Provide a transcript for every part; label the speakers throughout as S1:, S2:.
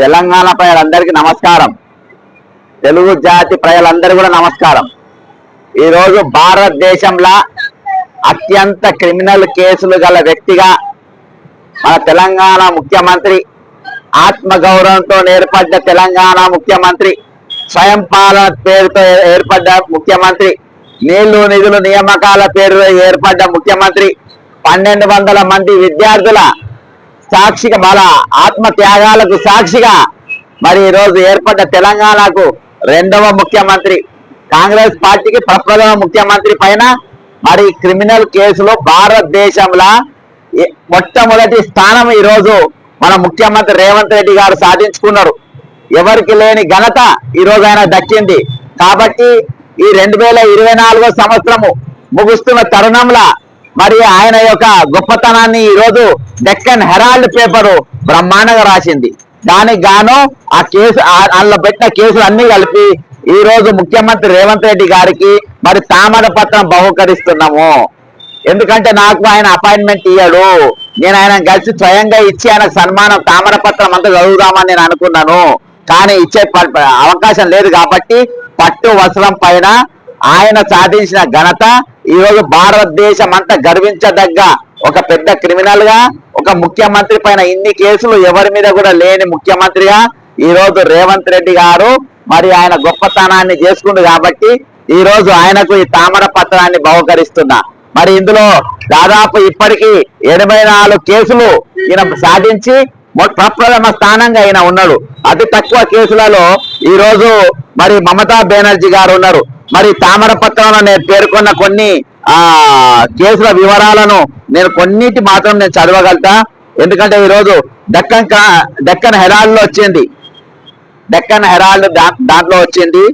S1: తెలంగాణ ప్రజలందరికీ నమస్కారం. తెలుగు జాతి ప్రజలందరూ కూడా నమస్కారం. ఈరోజు భారతదేశంలో అత్యంత క్రిమినల్ కేసులు గల వ్యక్తిగా మన తెలంగాణ ముఖ్యమంత్రి, ఆత్మగౌరవంతో ఏర్పడ్డ తెలంగాణ ముఖ్యమంత్రి, స్వయం పాలన పేరుతో ఏర్పడ్డ ముఖ్యమంత్రి, నీళ్లు నిధులు నియామకాల పేరుతో ఏర్పడ్డ ముఖ్యమంత్రి, 1200 మంది విద్యార్థుల సాక్షిగా వాళ్ళ ఆత్మ త్యాగాలకు సాక్షిగా మరి ఈరోజు ఏర్పడ్డ తెలంగాణకు రెండవ ముఖ్యమంత్రి, కాంగ్రెస్ పార్టీకి ప్రప్రథమ ముఖ్యమంత్రి పైన మరి క్రిమినల్ కేసులో భారతదేశంలో మొట్టమొదటి స్థానం ఈరోజు మన ముఖ్యమంత్రి రేవంత్ రెడ్డి గారు సాధించుకున్నారు. ఎవరికి లేని ఘనత ఈరోజు ఆయన దక్కింది. కాబట్టి ఈ 2024 సంవత్సరము ముగుస్తున్న తరుణంలో మరి ఆయన యొక్క గొప్పతనాన్ని ఈరోజు డెక్కన్ హెరాల్డ్ పేపరు బ్రహ్మాండంగా రాసింది. దానికి గాను ఆ కేసు అందులో పెట్టిన కేసులు అన్ని కలిపి ఈ రోజు ముఖ్యమంత్రి రేవంత్ రెడ్డి గారికి మరి తామర పత్రం బహుకరిస్తున్నాము. ఎందుకంటే నాకు ఆయన అపాయింట్మెంట్ ఇయ్యాడు, నేను ఆయన కలిసి స్వయంగా ఇచ్చి ఆయనకు సన్మానం తామర పత్రం అంతా చదువుదామని నేను అనుకున్నాను. కానీ ఇచ్చే అవకాశం లేదు. కాబట్టి పట్టు వస్త్రం పైన ఆయన సాధించిన ఘనత ఈరోజు భారతదేశం అంతా గర్వించదగ్గ ఒక పెద్ద క్రిమినల్ గా, ఒక ముఖ్యమంత్రి పైన ఇన్ని కేసులు ఎవరి మీద కూడా లేని ముఖ్యమంత్రిగా ఈరోజు రేవంత్ రెడ్డి గారు మరి ఆయన గొప్పతనాన్ని చేసుకుండు. కాబట్టి ఈ రోజు ఆయనకు ఈ తామర పత్రాన్ని బహుకరిస్తున్నా. మరి ఇందులో దాదాపు ఇప్పటికీ 84 కేసులు ఈయన సాధించి ప్రప్రథమ స్థానంగా ఆయన ఉన్నాడు. అతి తక్కువ కేసులలో ఈ రోజు మరి మమతా బెనర్జీ గారు ఉన్నారు. మరి తామర పత్రంలో నేను పేర్కొన్న కొన్ని కేసుల వివరాలను నేను కొన్నిటి మాత్రం నేను చదవగలుగుతా. ఎందుకంటే ఈరోజు డెక్కన్ హెరాల్డ్ లో వచ్చింది, డెక్కన్ హెరాల్డ్ దాంట్లో వచ్చింది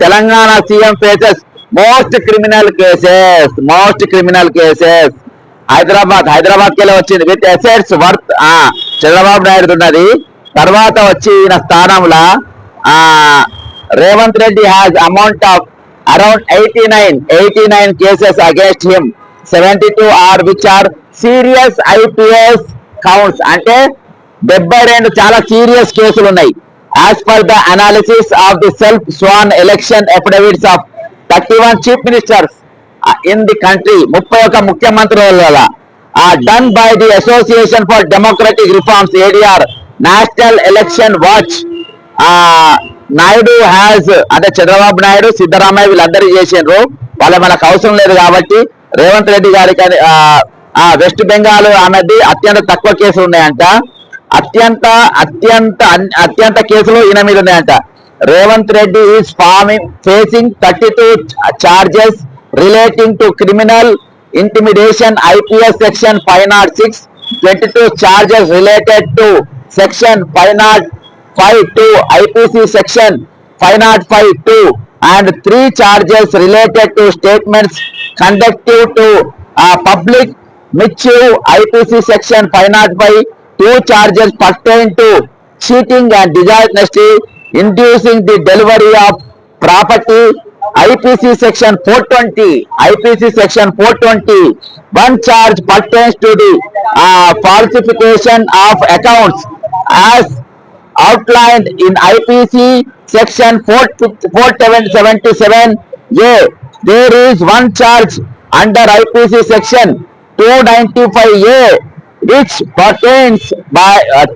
S1: Telangana CM faces most criminal cases Hyderabad కెళ్ళి వచ్చింది with assets worth Chandrababu Naidu ఉన్నది. తర్వాత వచ్చి ఈయన స్థానంలో Revanth Reddy has amount of around 89 cases against him. 72 are which are serious IPS counts. అంటే 72 చాలా సీరియస్ కేసులు ఉన్నాయి. As per the analysis of the self-sworn election affidavits of 31 chief ministers in the country, 31 ముఖ్యమంత్రుల done by the Association for Democratic Reforms ADR, National Election Watch, Naidu has అంటే చంద్రబాబు నాయుడు, సిద్ధరామయ్య వీళ్ళందరూ చేసిండ్రు. వాళ్ళ మనకు అవసరం లేదు. కాబట్టి రేవంత్ రెడ్డి గారికి వెస్ట్ బెంగాల్ అనేది అత్యంత తక్కువ కేసులు ఉన్నాయంట. అత్యంత కేసులు ఈయన మీద ఉన్నాయంట. Revanth Reddy is facing 32 charges relating to criminal intimidation IPS section 506, 22 charges related to section 505(2) IPC section 505(2) and 3 charges related to statements conducive to public mischief IPC section 505, 2 charges pertain to cheating and dishonesty inducing the delivery of property IPC section 420, 1 charge pertains to the falsification of accounts as outlined in IPC section 477A. There is 1 charge under IPC section 295A which pertains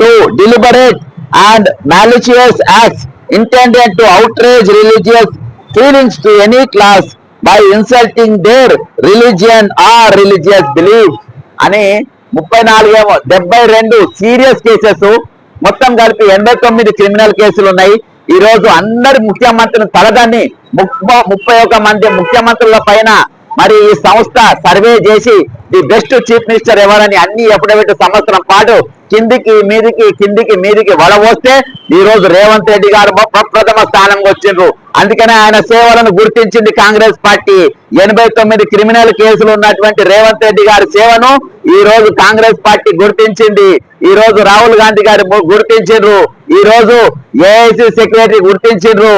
S1: to deliberate and malicious acts intended to outrage religious feelings to any class by insulting their religion or religious belief. అని 72 serious cases మొత్తం కలిపి 89 criminal కేసులు ఉన్నాయి. ఈ రోజు అందరి ముఖ్యమంత్రులు తలదాన్ని 31 మంది ముఖ్యమంత్రుల పైన మరి ఈ సంస్థ సర్వే చేసి ది బెస్ట్ చీఫ్ మినిస్టర్ ఎవరని అన్ని ఎప్పుడైతే సంవత్సరం పాటు కిందికి మీదికి వడవస్తే ఈ రోజు రేవంత్ రెడ్డి గారు ప్రప్రథమ స్థానంగా వచ్చిండ్రు. అందుకనే ఆయన సేవలను గుర్తించింది కాంగ్రెస్ పార్టీ. 89 క్రిమినల్ కేసులు ఉన్నటువంటి రేవంత్ రెడ్డి గారి సేవను ఈ రోజు కాంగ్రెస్ పార్టీ గుర్తించింది. ఈ రోజు రాహుల్ గాంధీ గారు గుర్తించిండ్రు. ఈ రోజు ఏఐసి సెక్రటరీ గుర్తించిండ్రు.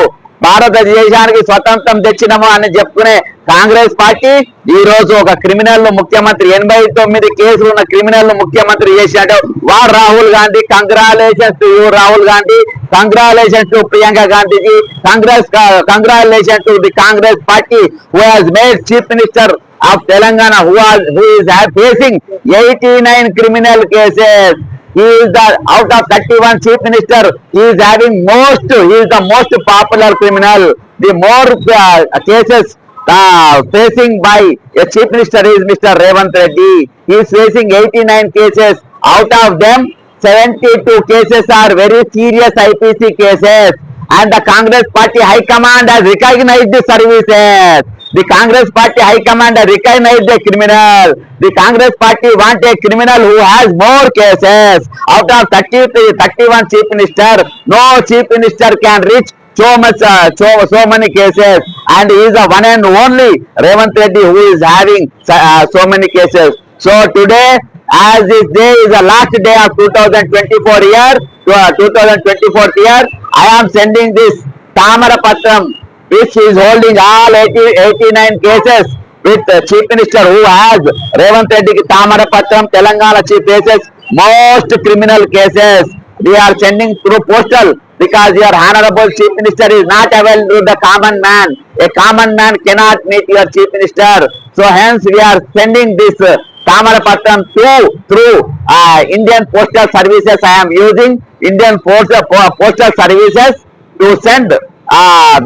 S1: భారతదేశానికి స్వతంత్రం తెచ్చినము అని చెప్పుకునే కాంగ్రెస్ పార్టీ ఈ రోజు ఒక క్రిమినల్ ముఖ్యమంత్రి 89 కేసులు ఉన్న క్రిమినల్ ముఖ్యమంత్రి చేసినట్టు వారు Rahul Gandhi. Congratulations to you Rahul Gandhi, congratulations to Priyanka Gandhiji, congratulations to the Congress party who has made chief minister of Telangana who is facing 89 criminal cases. He is the out of 31 chief minister. He is having he is the most popular criminal. The more cases facing by a chief minister is Mr. Revanth Reddy. He is facing 89 cases. Out of them, 72 cases are very serious IPC cases. And the Congress Party High Command has recognized the services. The Congress Party High Command has recognized the criminal. The Congress Party wants a criminal who has more cases. Out of 31 chief minister, no chief minister can reach so many cases. And he is the one and only Revanth Reddy who is having so many cases. So today, as this day is the last day of 2024 year, I am sending this Tamara Patram, which is holding all 89 cases with Chief Minister who has Revanth Reddy Tamara Patram, Telangana Chief cases, most criminal cases. We are sending through postal because your Honorable Chief Minister is not available to the common man. A common man cannot meet your Chief Minister. So hence we are sending this Tamara Patram through Indian Postal Services. I am using Indian Postal Services to send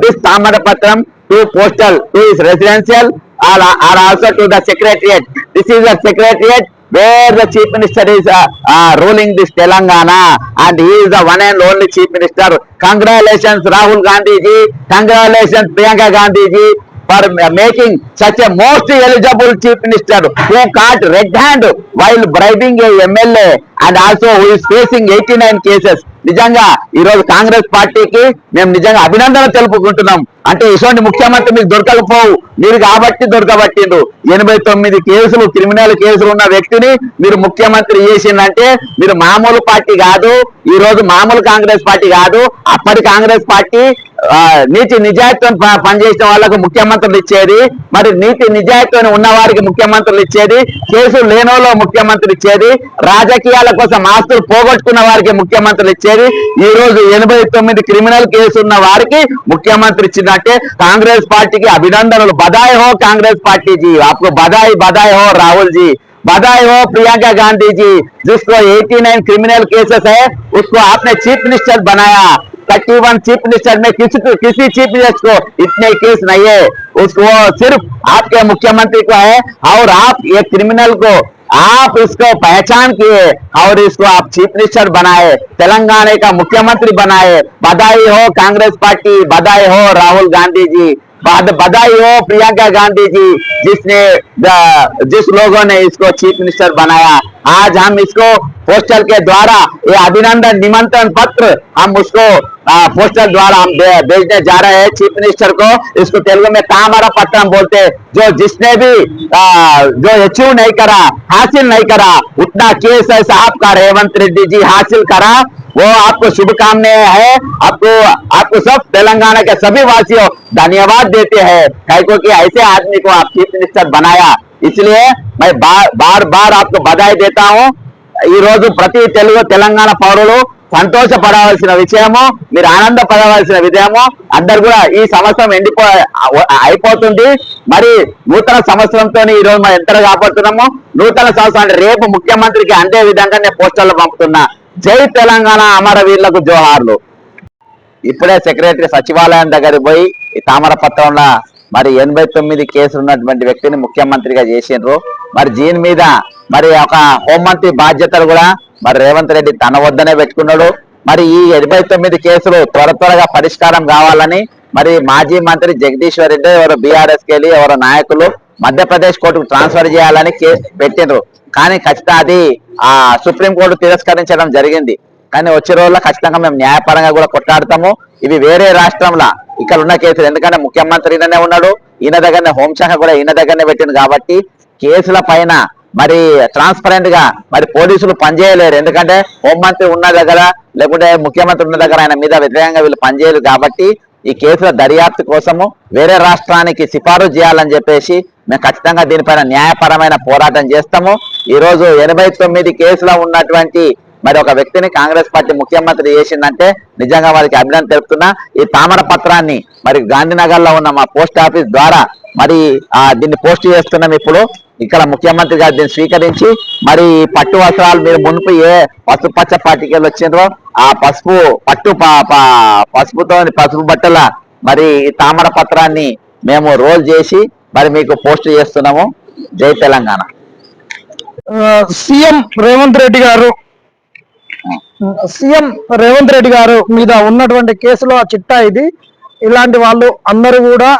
S1: this Tamara Patram to postal, to his residential or also to the secretariat. This is the secretariat where the Chief Minister is ruling this Telangana, and he is the one and only Chief Minister. Congratulations Rahul Gandhi ji, congratulations Priyanka Gandhi ji for making such a most eligible Chief Minister who caught red hand while bribing a MLA and also who is facing 89 cases. నిజంగా ఈ రోజు కాంగ్రెస్ పార్టీకి మేము నిజంగా అభినందన తెలుపుకుంటున్నాం. అంటే ఇటువంటి ముఖ్యమంత్రి మీకు దొరకకపోవు, మీరు కాబట్టి దొరకబట్టిండ్రు. 89 కేసులు క్రిమినల్ కేసులు ఉన్న వ్యక్తిని మీరు ముఖ్యమంత్రి చేసిందంటే మీరు మామూలు పార్టీ కాదు. ఈ రోజు మామూలు కాంగ్రెస్ పార్టీ కాదు, అప్పటి కాంగ్రెస్ పార్టీ నీతి నిజాయితీతో పనిచేసిన వాళ్ళకు ముఖ్యమంత్రులు ఇచ్చేది, మరి నీతి నిజాయితీతో ఉన్న వారికి ముఖ్యమంత్రులు ఇచ్చేది, కేసులు లేనోలో ముఖ్యమంత్రి ఇచ్చేది, రాజకీయాల కోసం ఆస్తులు పోగొట్టుకున్న వారికి ముఖ్యమంత్రులు ఇచ్చేది. ఈ రోజు 89 క్రిమినల్ కేసు ఉన్న వారికి ముఖ్యమంత్రి ఇచ్చిందంటే కాంగ్రెస్ పార్టీకి అభినందనలు. बधाई हो कांग्रेस पार्टी जी, आपको बधाई हो राहुल जी, बधाई हो प्रियंका गांधी जी, जिसको 89 क्रिमिनल केसेस है उसको आपने चीफ मिनिस्टर बनाया. 31 चीफ मिनिस्टर में किसी चीफ मिनिस्टर को इतने केस नहीं है, उसको सिर्फ आपके मुख्यमंत्री को है. और आप ये क्रिमिनल को आप इसको पहचान किए और इसको आप चीफ मिनिस्टर बनाए, तेलंगाना का मुख्यमंत्री बनाए. बधाई हो कांग्रेस पार्टी, बधाई हो राहुल गांधी जी, बधाई हो प्रियंका गांधी जी, जिस लोगों ने इसको चीफ मिनिस्टर बनाया. आज हम इसको पोस्टल के द्वारा ये अभिनंदन निमंत्रण पत्र हम उसको पोस्टल द्वारा हम भेजने जा रहे हैं चीफ मिनिस्टर को. इसको तेलुगु में तामरा पत्रम बोलते हैं. जो जिसने भी जो अचीव नहीं करा, हासिल नहीं करा, उतना केस है साहब का रेवंत रेड्डी जी हासिल करा. वो आपको शुभकामनाएं है. आपको सब तेलंगाना के सभी वासियों धन्यवाद देते हैं क्योंकि ऐसे आदमी को आप चीफ मिनिस्टर बनाया. इसलिए मैं बार आपको बधाई देता हूँ. ఈ రోజు ప్రతి తెలంగాణ పౌరులు సంతోషపడవలసిన విషయము, మీరు ఆనందపడవలసిన విషయము. అందరు కూడా ఈ సంవత్సరం అయిపోతుంది. మరి నూతన సంవత్సరంతో ఈ రోజు మనం ఎంత కాపాడుతున్నాము. నూతన సంవత్సరం అంటే రేపు ముఖ్యమంత్రికి అందే విధంగా నేను పోస్టర్లు పంపుతున్నా. జై తెలంగాణ, అమరవీరులకు జోహార్లు. ఇప్పుడే సెక్రటరీ సచివాలయం దగ్గరికి పోయి ఈ తామర పత్రంలో మరి 89 కేసులు ఉన్నటువంటి వ్యక్తిని ముఖ్యమంత్రిగా చేసిండ్రు. మరి దీని మీద మరి ఒక హోంమంత్రి బాధ్యతలు కూడా మరి రేవంత్ రెడ్డి తన వద్దనే పెట్టుకున్నాడు. మరి ఈ 89 కేసులు త్వరగా పరిష్కారం కావాలని మరి మాజీ మంత్రి జగదీశ్వర్ రెడ్డి ఎవరు బీఆర్ఎస్ కెళ్ళి ఎవరు నాయకులు మధ్యప్రదేశ్ కోర్టుకు ట్రాన్స్ఫర్ చేయాలని కేసు పెట్టిండ్రు. కానీ ఖచ్చితంగా అది సుప్రీంకోర్టు తిరస్కరించడం జరిగింది. కానీ వచ్చే రోజుల్లో ఖచ్చితంగా మేము న్యాయపరంగా కూడా కొట్లాడతాము. ఇవి వేరే రాష్ట్రంలో ఇక్కడ ఉన్న కేసులు, ఎందుకంటే ముఖ్యమంత్రి ఈయననే ఉన్నాడు, ఈయన దగ్గరనే హోంశాఖ కూడా ఈయన దగ్గరనే పెట్టింది కాబట్టి కేసుల పైన మరి ట్రాన్స్పరెంట్ గా మరి పోలీసులు పనిచేయలేరు. ఎందుకంటే హోంమంత్రి ఉన్న దగ్గర లేకుంటే ముఖ్యమంత్రి ఉన్న దగ్గర ఆయన మీద వ్యతిరేకంగా వీళ్ళు పనిచేయరు కాబట్టి ఈ కేసుల దర్యాప్తు కోసము వేరే రాష్ట్రానికి సిఫారసు చేయాలని చెప్పేసి మేము ఖచ్చితంగా దీనిపైన న్యాయపరమైన పోరాటం చేస్తాము. ఈరోజు 89 కేసులో ఉన్నటువంటి మరి ఒక వ్యక్తిని కాంగ్రెస్ పార్టీ ముఖ్యమంత్రి చేసిందంటే నిజంగా వారికి అభినందన తెలుపుతున్నా. ఈ తామర పత్రాన్ని మరి గాంధీనగర్ లో ఉన్న మా పోస్ట్ ఆఫీస్ ద్వారా మరి దీన్ని పోస్ట్ చేస్తున్నాం. ఇప్పుడు ఇక్కడ ముఖ్యమంత్రి గారు దీన్ని స్వీకరించి మరి పట్టు వస్త్రాలు మీరు మునుపు ఏ పసుపచ్చ పార్టీకెళ్ళి వచ్చిండ్రో ఆ పసుపుతో పసుపు బట్టల మరి ఈ తామర పత్రాన్ని మేము రోల్ చేసి మరి మీకు పోస్ట్ చేస్తున్నాము. జై తెలంగాణ.
S2: సీఎం రేవంత్ రెడ్డి గారు మీద ఉన్నటువంటి కేసులో ఆ చిట్టా ఇది. ఇలాంటి వాళ్ళు అందరూ కూడా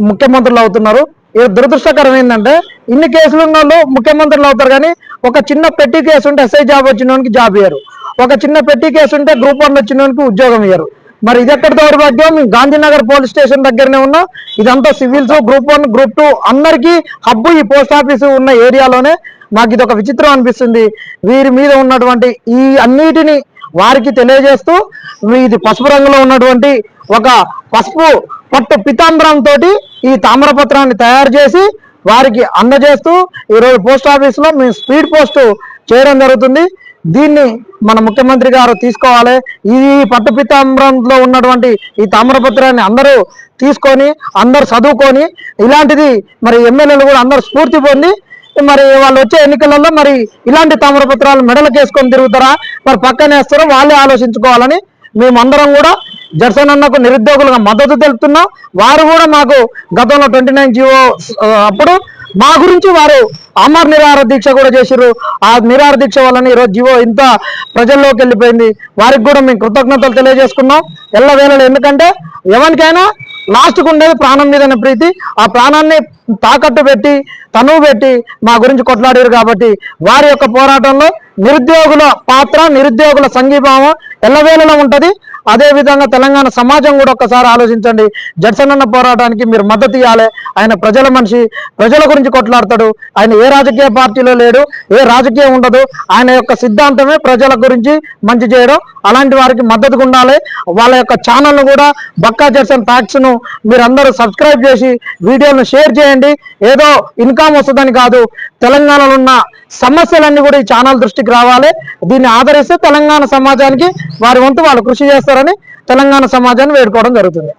S2: ముఖ్యమంత్రులు అవుతున్నారు. ఇది దురదృష్టకరం ఏంటంటే ఇన్ని కేసులు ఉన్న వాళ్ళు ముఖ్యమంత్రులు అవుతారు, కానీ ఒక చిన్న పెట్టి కేసు ఉంటే ఎస్ఐ జాబ్ వచ్చినోనికి జాబ్ ఇయ్యరు, ఒక చిన్న పెట్టి కేసు ఉంటే గ్రూప్ 1 వచ్చినోనికి ఉద్యోగం ఇయ్యరు. మరి ఇది ఎక్కడ దౌర్భాగ్యం? గాంధీనగర్ పోలీస్ స్టేషన్ దగ్గరనే ఉన్నాం. ఇదంతా సివిల్స్, గ్రూప్ 1, గ్రూప్ 2 అందరికీ హబ్బు ఈ పోస్ట్ ఆఫీసు ఉన్న ఏరియాలోనే. మాకు ఇది ఒక విచిత్రం అనిపిస్తుంది. వీరి మీద ఉన్నటువంటి ఈ అన్నిటిని వారికి తెలియజేస్తూ ఇది పసుపు రంగులో ఉన్నటువంటి ఒక పసుపు పట్టు పితాంబరంతో ఈ తామ్రపత్రాన్ని తయారు చేసి వారికి అందజేస్తూ ఈరోజు పోస్ట్ ఆఫీసులో మేము స్పీడ్ పోస్ట్ చేయడం జరుగుతుంది. దీన్ని మన ముఖ్యమంత్రి గారు తీసుకోవాలి. ఈ పట్టు పితాంబరంలో ఉన్నటువంటి ఈ తామ్రపత్రాన్ని అందరూ తీసుకొని అందరూ చదువుకొని ఇలాంటిది మరి ఎమ్మెల్యేలు కూడా అందరూ స్ఫూర్తి పొంది మరి వాళ్ళు వచ్చే ఎన్నికలలో మరి ఇలాంటి తామ్రపత్రాలు మెడలకు వేసుకొని తిరుగుతారా, మరి పక్కన వేస్తారో వాళ్ళే ఆలోచించుకోవాలని మేమందరం కూడా జడ్సన్ అన్నకు నిరుద్యోగులుగా మద్దతు తెలుపుతున్నాం. వారు కూడా మాకు గతంలో 29 జీవో అప్పుడు మా గురించి వారు అమర్ నిరాహార దీక్ష కూడా చేసిర్రు. ఆ నిరాహార దీక్ష వలన ఈరోజు జీవో ఇంత ప్రజల్లోకి వెళ్ళిపోయింది. వారికి కూడా మేము కృతజ్ఞతలు తెలియజేసుకున్నాం ఎల్లవేళలో. ఎందుకంటే ఎవరికైనా లాస్ట్కు ఉండేది ప్రాణం మీదనే ప్రీతి. ఆ ప్రాణాన్ని తాకట్టు పెట్టి తనువు పెట్టి మా గురించి కొట్లాడారు కాబట్టి వారి యొక్క పోరాటంలో నిరుద్యోగుల పాత్ర, నిరుద్యోగుల సంఘీభావం ఎల్లవేళలో ఉంటుంది. అదేవిధంగా తెలంగాణ సమాజం కూడా ఒక్కసారి ఆలోచించండి. జడ్సన్ అన్న పోరాటానికి మీరు మద్దతు ఇవ్వాలి. ఆయన ప్రజల మనిషి, ప్రజల గురించి కొట్లాడతాడు. ఆయన ఏ రాజకీయ పార్టీలో లేడు, ఏ రాజకీయం ఉండదు. ఆయన యొక్క సిద్ధాంతమే ప్రజల గురించి మంచి చేయడం. అలాంటి వారికి మద్దతుగా ఉండాలి. వాళ్ళ యొక్క ఛానల్ను కూడా బక్కా జడ్సన్ ఫ్యాక్ట్స్ను మీరందరూ సబ్స్క్రైబ్ చేసి వీడియోను షేర్ చేయండి. ఏదో ఇన్కమ్ వస్తుందని కాదు, తెలంగాణలో ఉన్న సమస్యలన్నీ కూడా ఈ ఛానల్ దృష్టికి రావాలి. దీన్ని ఆదరిస్తే తెలంగాణ సమాజానికి వారి వంతు వాళ్ళు కృషి చేస్తారని తెలంగాణ సమాజాన్ని వేడుకోవడం జరుగుతుంది.